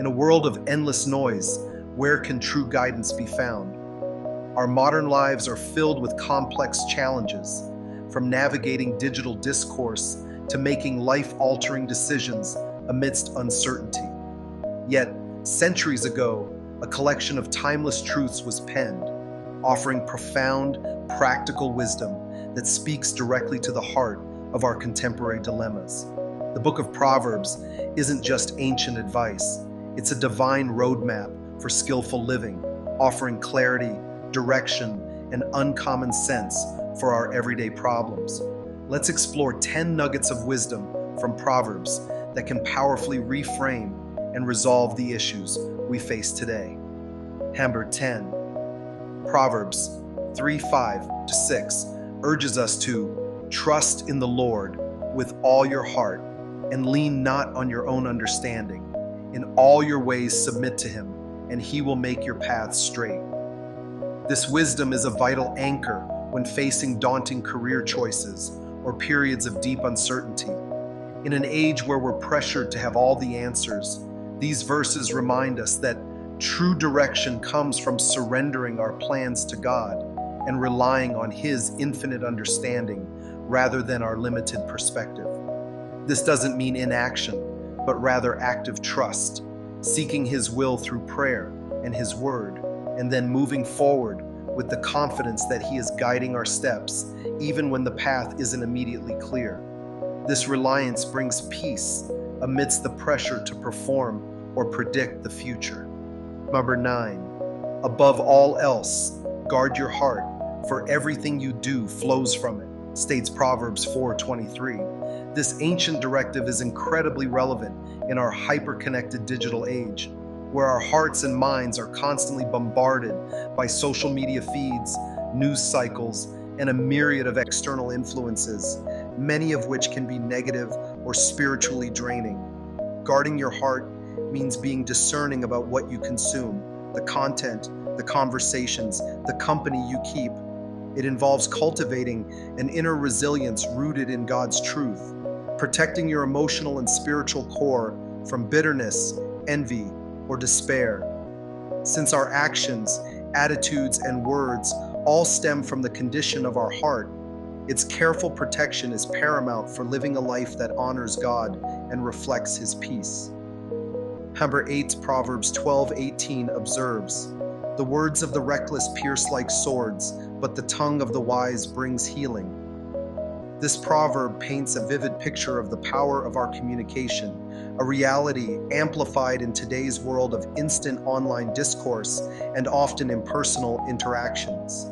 In a world of endless noise, where can true guidance be found? Our modern lives are filled with complex challenges, from navigating digital discourse to making life-altering decisions amidst uncertainty. Yet, centuries ago, a collection of timeless truths was penned, offering profound, practical wisdom that speaks directly to the heart of our contemporary dilemmas. The book of Proverbs isn't just ancient advice, it's a divine roadmap for skillful living, offering clarity, direction, and uncommon sense for our everyday problems. Let's explore 10 nuggets of wisdom from Proverbs that can powerfully reframe and resolve the issues we face today. Number 10. Proverbs 3:5-6 urges us to trust in the Lord with all your heart and lean not on your own understanding. In all your ways submit to him, and he will make your paths straight. This wisdom is a vital anchor when facing daunting career choices or periods of deep uncertainty. In an age where we're pressured to have all the answers, these verses remind us that true direction comes from surrendering our plans to God and relying on his infinite understanding rather than our limited perspective. This doesn't mean inaction, but rather active trust, seeking his will through prayer and his word, and then moving forward with the confidence that he is guiding our steps, even when the path isn't immediately clear. This reliance brings peace amidst the pressure to perform or predict the future. Number 9. Above all else, guard your heart, for everything you do flows from it, states Proverbs 4:23. This ancient directive is incredibly relevant in our hyper-connected digital age, where our hearts and minds are constantly bombarded by social media feeds, news cycles, and a myriad of external influences, many of which can be negative or spiritually draining. Guarding your heart means being discerning about what you consume, the content, the conversations, the company you keep. It involves cultivating an inner resilience rooted in God's truth, protecting your emotional and spiritual core from bitterness, envy, or despair. Since our actions, attitudes, and words all stem from the condition of our heart, its careful protection is paramount for living a life that honors God and reflects his peace. Number 8, Proverbs 12:18 observes, "The words of the reckless pierce like swords, but the tongue of the wise brings healing." This proverb paints a vivid picture of the power of our communication, a reality amplified in today's world of instant online discourse and often impersonal interactions.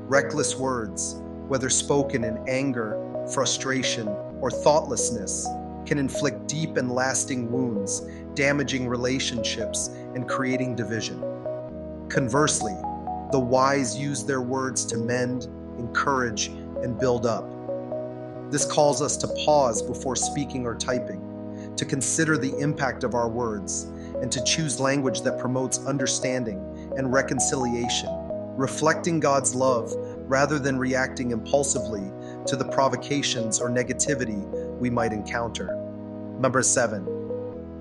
Reckless words, whether spoken in anger, frustration, or thoughtlessness, can inflict deep and lasting wounds, damaging relationships and creating division. Conversely, the wise use their words to mend, encourage, and build up. This calls us to pause before speaking or typing, to consider the impact of our words, and to choose language that promotes understanding and reconciliation, reflecting God's love rather than reacting impulsively to the provocations or negativity we might encounter. Number 7.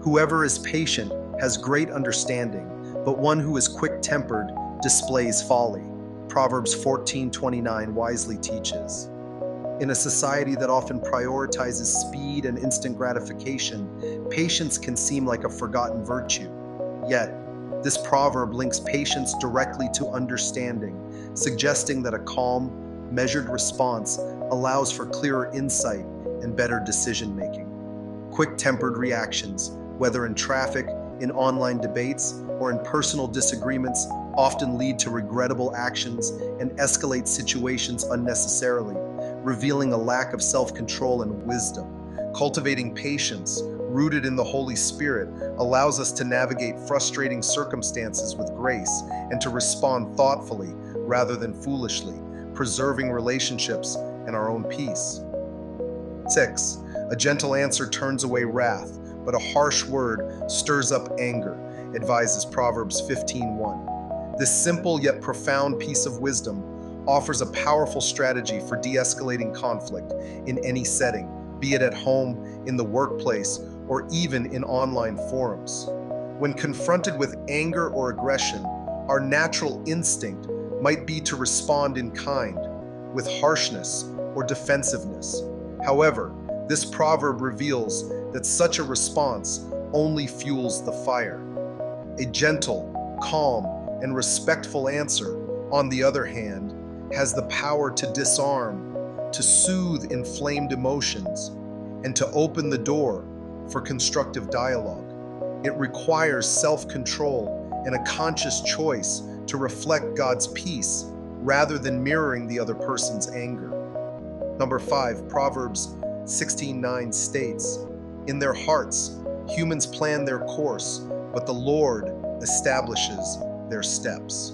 Whoever is patient has great understanding, but one who is quick-tempered displays folly. Proverbs 14:29 wisely teaches. In a society that often prioritizes speed and instant gratification, patience can seem like a forgotten virtue. Yet, this proverb links patience directly to understanding, suggesting that a calm, measured response allows for clearer insight and better decision-making. Quick-tempered reactions, whether in traffic, in online debates, or in personal disagreements, often lead to regrettable actions and escalate situations unnecessarily, revealing a lack of self-control and wisdom. Cultivating patience, rooted in the Holy Spirit, allows us to navigate frustrating circumstances with grace and to respond thoughtfully rather than foolishly, preserving relationships and our own peace. 6. A gentle answer turns away wrath, but a harsh word stirs up anger, advises Proverbs 15:1. This simple yet profound piece of wisdom offers a powerful strategy for de-escalating conflict in any setting, be it at home, in the workplace, or even in online forums. When confronted with anger or aggression, our natural instinct might be to respond in kind, with harshness or defensiveness. However, this proverb reveals that such a response only fuels the fire. A gentle, calm, and respectful answer, on the other hand, has the power to disarm, to soothe inflamed emotions, and to open the door for constructive dialogue. It requires self-control and a conscious choice to reflect God's peace rather than mirroring the other person's anger. Number 5, Proverbs 16:9 states, "In their hearts, humans plan their course, but the Lord establishes their steps."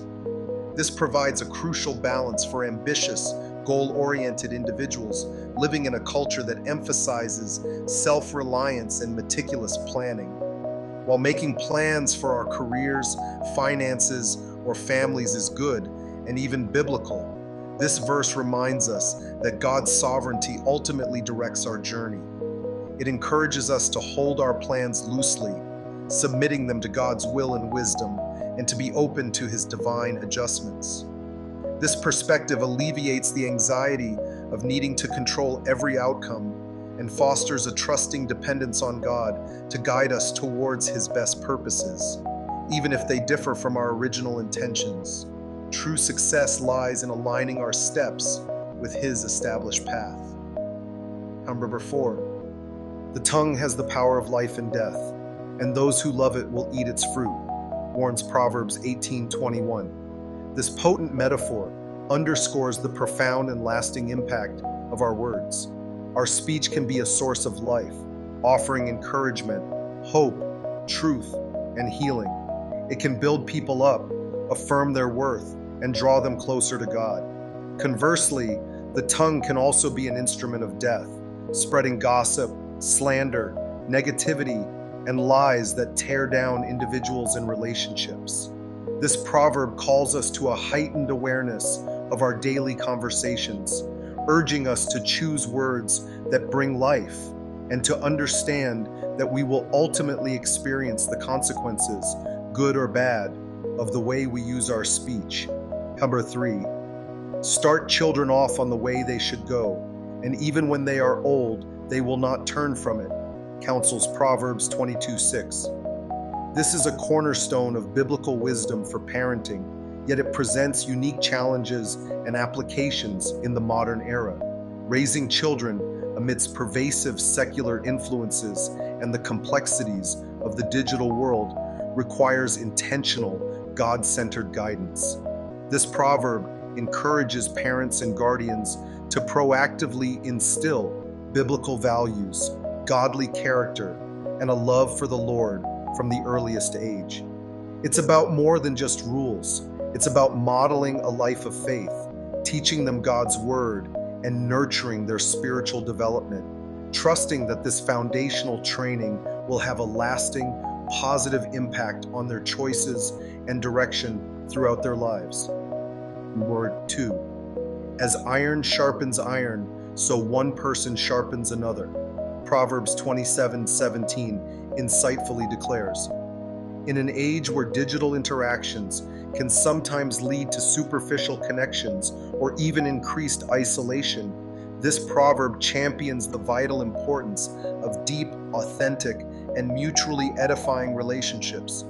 This provides a crucial balance for ambitious, goal-oriented individuals living in a culture that emphasizes self-reliance and meticulous planning. While making plans for our careers, finances, or families is good and even biblical, this verse reminds us that God's sovereignty ultimately directs our journey. It encourages us to hold our plans loosely, submitting them to God's will and wisdom, and to be open to His divine adjustments. This perspective alleviates the anxiety of needing to control every outcome and fosters a trusting dependence on God to guide us towards His best purposes, even if they differ from our original intentions. True success lies in aligning our steps with His established path. Number 4, the tongue has the power of life and death, and those who love it will eat its fruit, warns Proverbs 18:21. This potent metaphor underscores the profound and lasting impact of our words. Our speech can be a source of life, offering encouragement, hope, truth, and healing. It can build people up, affirm their worth, and draw them closer to God. Conversely, the tongue can also be an instrument of death, spreading gossip, slander, negativity, and lies that tear down individuals and relationships. This proverb calls us to a heightened awareness of our daily conversations, urging us to choose words that bring life and to understand that we will ultimately experience the consequences, good or bad, of the way we use our speech. Number 3, start children off on the way they should go, and even when they are old, they will not turn from it, counsels Proverbs 22:6. This is a cornerstone of biblical wisdom for parenting, yet it presents unique challenges and applications in the modern era. Raising children amidst pervasive secular influences and the complexities of the digital world requires intentional, God-centered guidance. This proverb encourages parents and guardians to proactively instill biblical values, godly character, and a love for the Lord from the earliest age. It's about more than just rules. It's about modeling a life of faith, teaching them God's word, and nurturing their spiritual development, trusting that this foundational training will have a lasting, positive impact on their choices and direction throughout their lives. Word 2. As iron sharpens iron, so one person sharpens another. Proverbs 27:17 insightfully declares. In an age where digital interactions can sometimes lead to superficial connections or even increased isolation, this proverb champions the vital importance of deep, authentic, and mutually edifying relationships.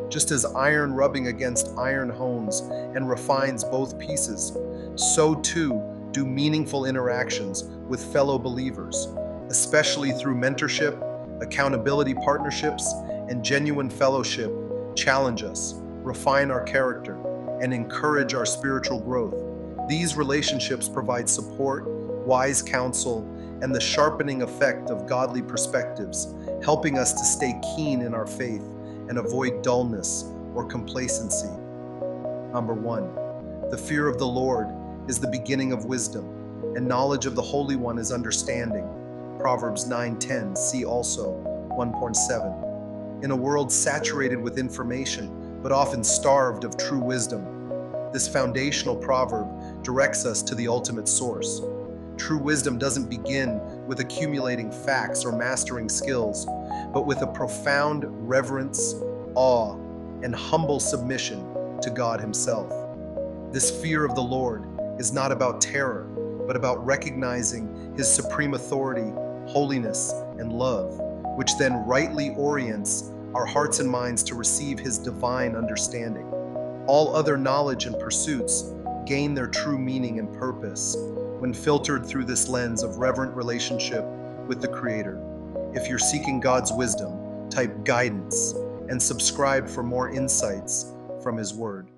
Just as iron rubbing against iron hones and refines both pieces, so too do meaningful interactions with fellow believers, especially through mentorship, accountability partnerships, and genuine fellowship, challenge us, refine our character, and encourage our spiritual growth. These relationships provide support, wise counsel, and the sharpening effect of godly perspectives, helping us to stay keen in our faith and avoid dullness or complacency. Number 1, the fear of the Lord is the beginning of wisdom, and knowledge of the Holy One is understanding. Proverbs 9:10, see also 1.7. In a world saturated with information, but often starved of true wisdom, this foundational proverb directs us to the ultimate source. True wisdom doesn't begin with accumulating facts or mastering skills, but with a profound reverence, awe, and humble submission to God Himself. This fear of the Lord is not about terror, but about recognizing His supreme authority, holiness, and love, which then rightly orients our hearts and minds to receive His divine understanding. All other knowledge and pursuits gain their true meaning and purpose when filtered through this lens of reverent relationship with the Creator. If you're seeking God's wisdom, type guidance and subscribe for more insights from His Word.